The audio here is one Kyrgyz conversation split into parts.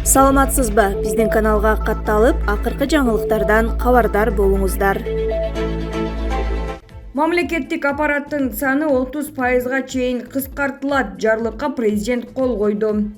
Саламатсызбы? Биздин каналга катталып, акыркы жаңылыктардан кабардар болуңуздар. Мамлекеттик аппараттын саны 30%га чейин кыскартылат. Жарлыкка президент кол койду.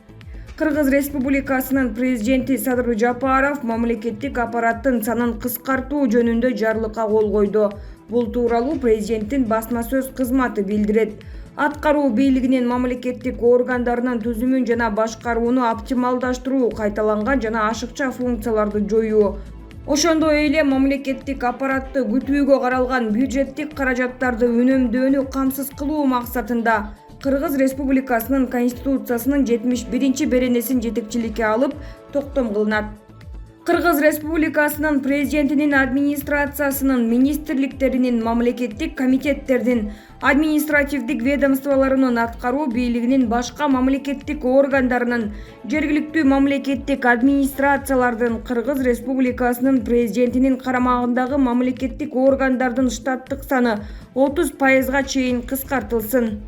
Кыргыз Республикасынын президенти Садыр Жапаров мамлекеттик аппараттын санын кыскартуу жөнүндө жарлыкка кол койду. Бул тууралуу президенттин басма сөз кызматы билдирет. Аткаруу бийлигинин мамлекеттик органдарынын түзүмүн жана башкарууну оптималдаштыруу, кайталанган жана ашыкча функцияларды жоюу. Ошондой эле мамлекеттик аппаратты күтүүгө каралган бюджеттик каражаттарды үнөмдөөнү камсыз кылуу максатында Кыргыз Республикасынын Конституциясынын 71-беренесин жетекчиликке алып токтом кылынат. Кыргыз Республикасынын президентинин администрациясынын, министрликтеринин, мамлекеттик комитеттердин, административдик ведомстволорунун, аткаруу бийлигинин, башка мамлекеттик органдарынын, жергиликтүү мамлекеттик администрациялардын, Кыргыз Республикасынын президентинин карамагындагы мамлекеттик органдардын штаттык саны 30%га чейин кыскартылсын.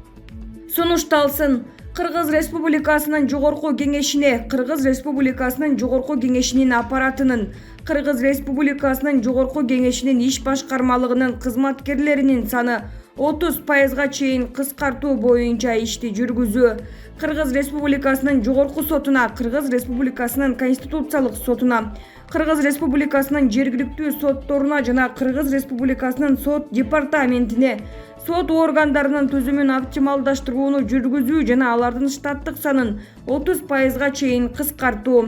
Сунушталсын. Кыргыз Республикасынын Жогорку кеңешине, Кыргыз Республикасынын Жогорку кеңешинин аппаратынын, Кыргыз Республикасынын Жогорку кеңешинин иш башкармалыгынын кызматкерлеринин саны 30%га чейин кыскартуу боюнча ишти жүргүзүү. Кыргыз Республикасынын Жогорку сотуна, Кыргыз Республикасынын Конституциялык сотуна, Кыргыз Республикасынын жергиликтүү сотторуна жана Кыргыз Республикасынын сот департаментине сот органдарынын түзүмүн оптималдаштырууну жүргүзүү жана алардын штаттык санын 30%га чейин кыскартуу.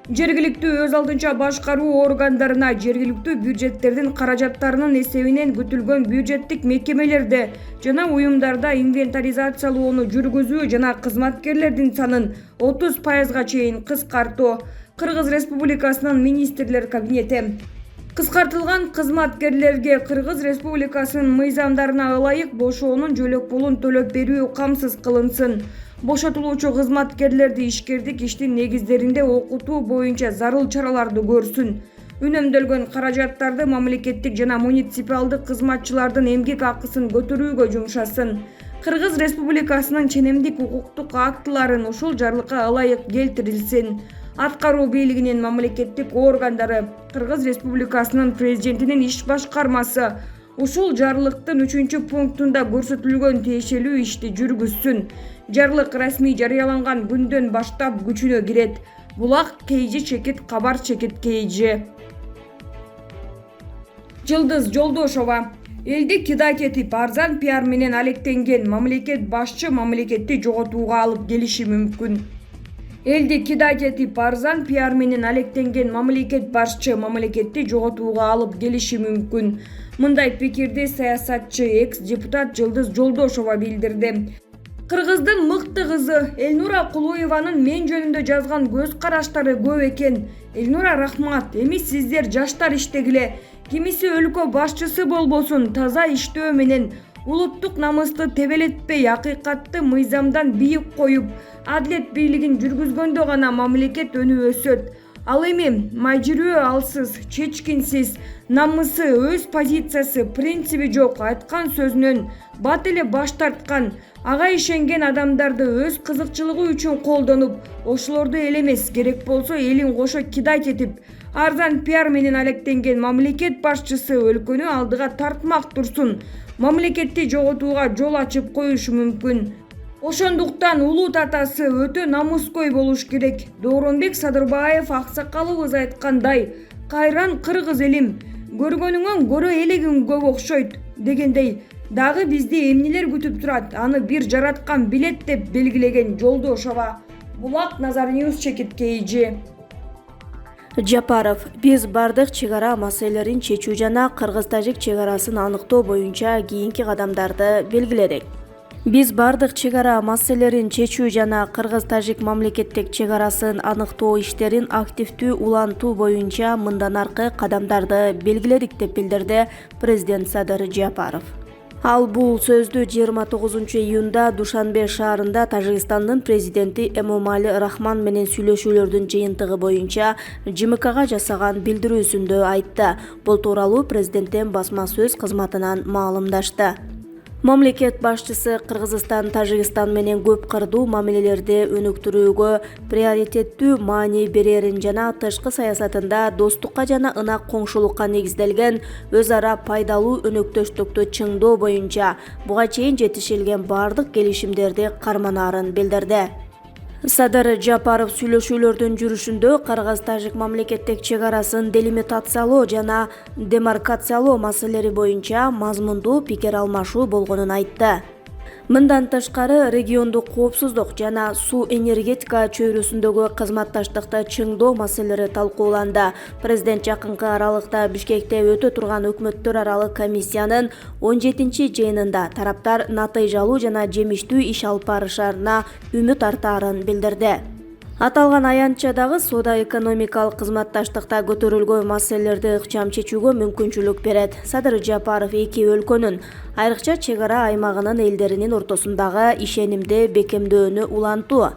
Жергиликтүү өз алдынча башкаруу органдарына, жергиликтүү бюджеттердин каражаттарынын эсебинен күтүлгөн бюджеттик мекемелерде жана уюмдарда инвентаризациялоону жүргүзүү жана кызматкерлердин санын 30%га чейин кыскартуу. Кыргыз Республикасынын министрлер кабинети кыскартылган кызматкерлерге Кыргыз Республикасынын мыйзамдарына ылайык бошоонун жөлөк пулун төлөп берүү камсыз кылынсын. Бошотулуучу кызматкерлерди ишкердик иштин негиздеринде окутуу боюнча зарыл чараларды көрсүн. Үнөмдөлгөн каражаттарды мамлекеттик жана муниципалдык кызматчылардын эмгек акысын көтөрүүгө жумшасын. Кыргыз Республикасынын ченемдик укуктук актыларын ушул жарлыкка ылайык келтирилсин. Аткаруу бийлигинин мамлекеттик органдары, Кыргыз Республикасынын президентинин иш башкармасы ушул жарлыктын 3-пунктунда көрсөтүлгөн тиешелүү ишти жүргүзсүн. Жарлык расмий жарыяланган күндөн баштап күчүнө кирет. Булак КЖ чекит, кабар чекит КЖ. Жылдыз Жолдошова. Элди кидать этип, арзан пиар менен алектенген мамлекет башчы мамлекетти жоготууга алып келиши мүмкүн. Элди кидать этип, арзан пиар менен алектенген мамлекет башчы мамлекетти жоготууга алып келиши мүмкүн. Мындай пикирди саясатчы, экс-депутат Жылдыз Жолдошова билдирди. Кыргыздын мыкты кызы Элнура Кулуеванын мен жөнүндө жазган көз караштары көп экен. Элнура, рахмат. Эми сиздер жаштар иштегиле. Кимиси өлкө башчысы болбосун, таза иштөө менен улуттук намысты тебелетпей, акыйкатты мыйзамдан бийик коюп, адилет бийлигин жүргүзгөндө гана мамлекет өнүп өсөт. Ал эми майжирөө алсыз, чечкинсиз, намысы, өз позициясы, принциби жок, айткан сөзүнөн бат эле баш тарткан, ага ишенген адамдарды өз кызыкчылыгы үчүн колдонуп, ошолорду эл эмес, керек болсо элин кошо кидать этип, арзан пиар менен алектенген мамлекет башчысы өлкөнү алдыга тартмак турсун, мамлекетти жоготууга жол ачып коюшу мүмкүн. Ошондуктан улут атасы өтө намыскөй болуш керек. Дооронбек Садырбаев аксакалыбыз айткандай, кайран кыргыз элим, көргөнүңөн көрө элегиң көп окшойт дегендей, дагы бизди эмнелер күтүп турат, аны бир жараткан билет деп белгилеген Жолдошова. Булак Назарnews чекит КЖ. Жапаров, биз бардык чек-ара маселелерин чечүү жана кыргыз-тажик чек-арасын аныктоо боюнча кийинки кадамдарды белгиледик. Биз бардык чек-ара маселелерин чечүү жана кыргыз-тажик мамлекеттик чек-арасын аныктоо иштерин активдүү улантуу боюнча мындан аркы кадамдарды белгиледик деп билдирди президент Садыр Жапаров. Ал бул сөздү 29-июнда Душанбе шаарында Тажикстандын президенти Эмомали Рахмон менен сүйлөшүүлөрдүн жыйынтыгы боюнча ЖМКга жасаган билдирүүсүндө айтты. Бул тууралуу президенттин басма сөз кызматынан маалымдашты. Мамлекет башчысы Кыргызстан Тажикстан менен көп кырдуу мамилелерди өнүктүрүүгө приоритеттүү маани берерин жана тышкы саясатында достукка жана ынак коңшулукка негизделген өз ара пайдалуу өнөктөштүктү чыңдоо боюнча буга чейин жетишилген бардык келишимдерди карманаарын билдирди. Садыр Жапаров сүйлөшүүлөрдүн жүрүшүндө Кыргыз-Тажик мамлекеттик чек арасын делимитациялоо жана демаркациялоо маселелери боюнча мазмундуу пикир алмашуу болгонун айтты. Мындан тышкары региондук коопсуздук жана суу энергетика чөйрөсүндөгү кызматташтыкты чыңдоо маселелери талкууланды. Президент жакынкы аралыкта Бишкекте өтө турган өкмөттөр аралык комиссиянын 17-жыйынында тараптар натыйжалуу жана жемиштүү иш алып барышарына үмүт артаарын билдирди. Аталган аянтча дагы соода-экономикалык кызматташтыкта көтөрүлгөн маселелерди ыкчам чечүүгө мүмкүнчүлүк берет. Садыр Жапаров эки өлкөнүн, айрыкча чек ара аймагынын элдеринин ортосундагы ишенимди бекемдөөнү улантуу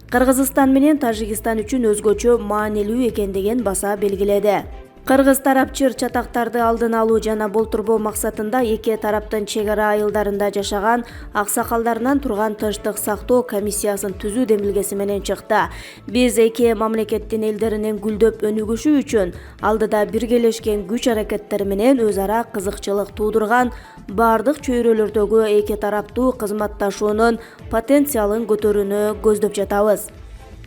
Кыргызстан менен Тажикстан үчүн өзгөчө маанилүү экендигин баса белгиледи. Кыргыз тарап чыр-чатактарды алдын алуу жана болтурбоо максатында эки тараптын чек ара айылдарында жашаган аксакалдарынан турган тынчтык сактоо комиссиясын түзүү демилгеси менен чыкты. Биз эки мамлекеттин элдеринин гүлдөп өнүгүшү үчүн алдыда биргелешкен күч-аракеттер менен өз ара кызыкчылык туудурган бардык чөйрөлөрдөгү эки тараптуу кызматташуунун потенциалын көтөрүүнү көздөп жатабыз.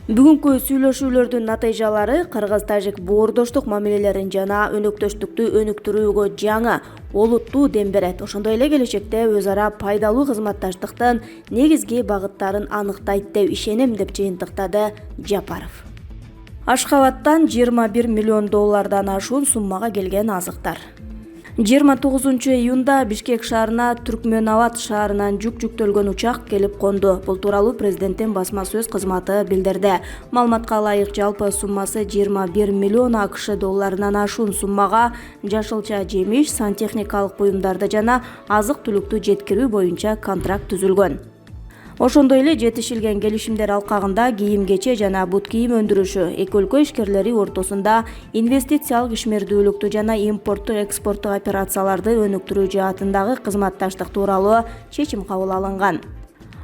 Бүгүнкү сүйлөшүүлөрдүн натыйжалары Кыргыз-Тажик боордоштук мамилелерин жана өнөктөштүктү өнүктүрүүгө жаңы, олуттуу дем берет. Ошондой эле келечекте өз ара пайдалуу кызматташтыктын негизги багыттарын аныктайт деп ишенем, деп жыйынтыктады Жапаров. Ашхабадтан 21 миллион доллардан ашуун суммага келген азыктар. 29-июнда Бишкек шаарына Түркмөнабад шаарынан жүк жүктөлгөн учак келип конду. Бул тууралуу президенттин басма сөз кызматы билдирди. Маалыматка ылайык жалпы суммасы 21 миллион АКШ долларынан ашуун суммага жашылча жемиш, сантехникалык буюмдарды жана азык-түлүктү жеткирүү боюнча контракт түзүлгөн. Ошондой эле жетишилген келишимдер алкагында кийим-кече жана бут кийим өндүрүшү, эки өлкө ишкерлери ортосунда инвестициялык ишмердүүлүктү жана импорттук-экспорттук операцияларды өнүктүрүү жаатындагы кызматташтык тууралуу чечим кабыл алынган.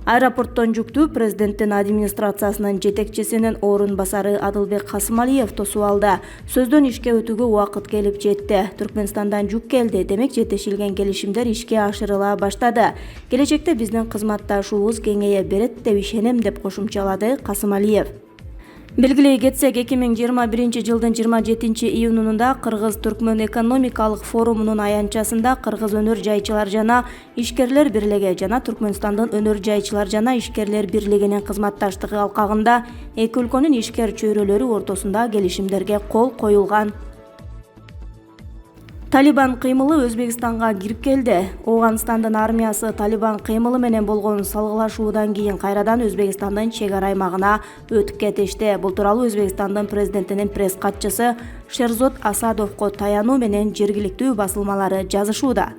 Аэропорттон жүктү президенттин администрациясынын жетекчисинин орун басары Адылбек Касымалиев тосуп алды. Сөздөн ишке өтүүгө убакыт келип жетти. Түркмөнстандан жүк келди, демек жетишилген келишимдер ишке ашырыла баштады. Келечекте биздин кызматташуубуз кеңейе берет деп ишенем, деп кошумчалады Касымалиев. Белгилей кетсек, 2021 жылдын 27-июнунда Кыргыз-Түркмөн экономикалык форумунун аянтчасында Кыргыз өнөр жайчылар жана ишкерлер бирлиги жана Түркмөнстандын өнөр жайчылар жана ишкерлер бирлигинин кызматташтыгы алкагында эки өлкөнүн ишкер чөйрөлөрү ортосунда келишимдерге кол коюлган. Талибан кыймылы Өзбекстанга кирип келди. Ооганстандын армиясы Талибан кыймылы менен болгон салгылашуудан кийин кайрадан Өзбекстандын чек ара аймагына өтүп кетишти. Бул тууралуу Өзбекстандын президентинин пресс катчысы Шерзод Асадовго таянуу менен жергиликтүү басылмалары жазышууда.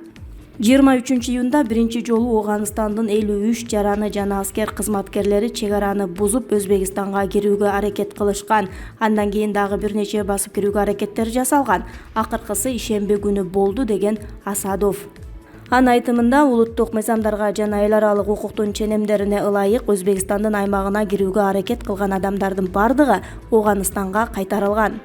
23-июнда биринчи жолу Ооганстандын 53 жараны жана аскер кызматкерлери чек араны бузуп Өзбекстанга кирүүгө аракет кылышкан. Андан кийин дагы бир нече басып кирүүгө аракеттер жасалган. Акыркысы ишемби күнү болду, деген Асадов. Анын айтымында улуттук мыйзамдарга жана эл аралык укуктун ченемдерине ылайык Өзбекстандын аймагына кирүүгө аракет кылган адамдардын бардыгы Ооганстанга кайтарылган.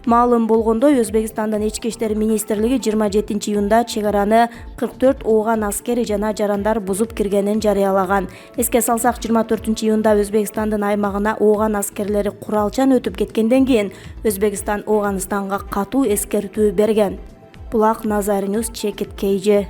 Маалым болгондой, Өзбекстандын ички иштер министрлиги 27-июнда чек араны 44 ооган аскери жана жарандар бузуп киргенин жарыялаган. Эске салсак, 24-июнда Өзбекстандын аймагына ооган аскерлери куралчан өтүп кеткенден кийин Өзбекстан Ооганстанга катуу эскертүү берген. Булак Назаринус Чекит Кейжи.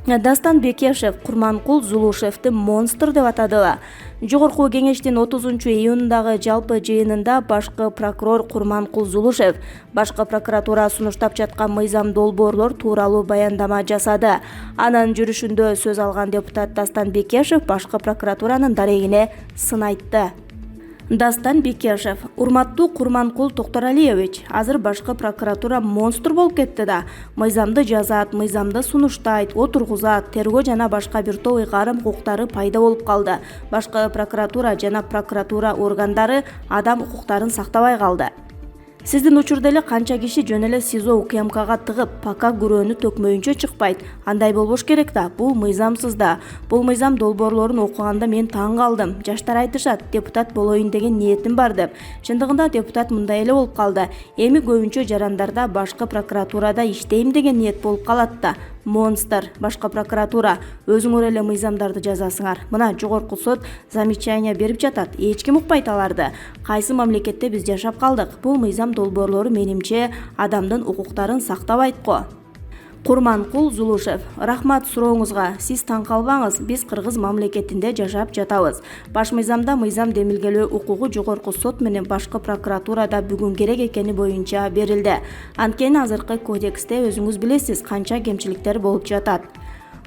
Дастан Бекешев Курманкул Зулушевди монстр деп атады. Жогорку кеңештин 30-июндагы жалпы жыйынында башкы прокурор Курманкул Зулушев башкы прокуратура сунуштап жаткан мыйзам долбоорлор тууралуу баяндама жасады. Анын жүрүшүндө сөз алган депутат Дастан Бекешев башкы прокуратуранын дарегине сын айтты. Дастан Бекешев: урматтуу Курманкул Токторалиевич, азыр башкы прокуратура монстр болуп кетти да. Мыйзамды жазат, мыйзамды сунуштайт, отургузат, тергөө жана башка бир топ ыйгарым укуктары пайда болуп калды. Башкы прокуратура жана прокуратура органдары адам укуктарын сактабай калды. Сиздин учурда эле канча киши жөн эле СИЗО УКМКга тыгып, пока күрөөнү төкмөйүнчө чыкпайт. Андай болбош керек да. Бул мыйзамсыз да. Бул мыйзам долбоорлорун окуганда мен таң калдым. Жаштар айтышат, депутат болоюн деген ниетим бар деп. Чындыгында депутат мындай эле болуп калды. Эми көбүнчө жарандарда башкы прокуратурада иштейм деген ниет болуп калат да. Монстр, башка прокуратура, өзүңөр эле мыйзамдарды жазасыңар. Мына жогорку сот замечание берип жатат. Эч ким укпайт аларды. Кайсы мамлекетте биз жашап калдык? Бул мыйзам долбоорлору менимче адамдын укуктарын сактабайт го. Курманкул Зулушев, рахмат сурооңузга. Сиз таң калбаңыз, биз кыргыз мамлекетинде жашап жатабыз. Баш мыйзамда мыйзам демилгелөө укугу жогорку сот менен башкы прокуратурада бүгүн керек экени боюнча берилди. Анткени азыркы кодексте өзүңүз билесиз канча кемчиликтер болуп жатат.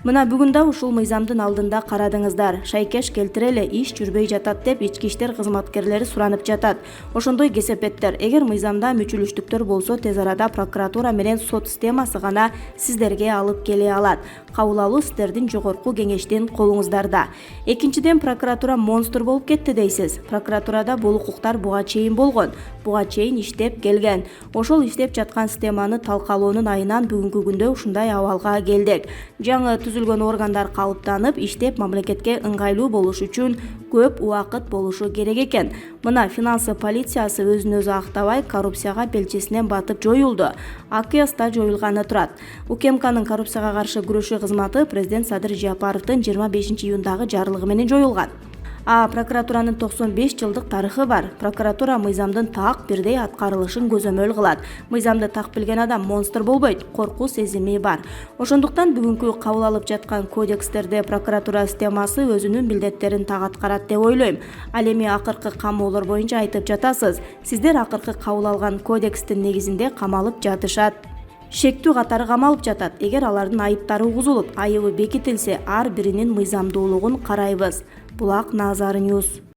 Мына бүгүн да ушул мыйзамдын алдында карадыңыздар. Шайкеш келтиреле, иш жүрбөй жатат деп ички иштер кызматкерлери суранып жатат. Ошондой кесепеттер. Эгер мыйзамда мүчүлүштүктөр болсо, тез арада прокуратура менен сот системасы гана сиздерге алып келе алат. Кабыл алуу сиздердин жогорку кеңештин колуңуздарда. Экинчиден, прокуратура монстр болуп кетти дейсиз. Прокуратурада бул укуктар буга чейин болгон. Буга чейин иштеп келген. Ошол иштеп жаткан системаны талкалоонун айынан бүгүнкү күндө ушундай абалга келдик. Жаңы түзүлгөн органдар калыптанып, иштеп мамлекетке ыңгайлуу болуш үчүн көп убакыт болушу керек экен. Мына финансы полициясы өзүн өзү актабай коррупцияга белчесинен батып жоюлду. АКС да жоюлганы турат. УКМКнын коррупцияга каршы күрөшүү кызматы президент Садыр Жапаровдун 25 июндагы жарлыгы менен жоюлган. Прокуратуранын 95 жылдык тарыхы бар. Прокуратура мыйзамдын так бирдей аткарылышын көзөмөл кылат. Мыйзамды так билген адам монстр болбойт, коркуу сезими бар. Ошондуктан бүгүнкү кабыл алып жаткан кодекстерде прокуратура системасы өзүнүн милдеттерин так аткарат деп ойлойм. Ал эми акыркы камоолор боюнча айтып жатасыз. Сиздер акыркы кабыл алган кодекстин негизинде камалып жатышат. Шектүү катары камалып жатат. Эгер алардын айыптары угузулуп, айыбы бекитилсе, ар биринин мыйзамдуулугун карайбыз. Булак Назар Ньюс.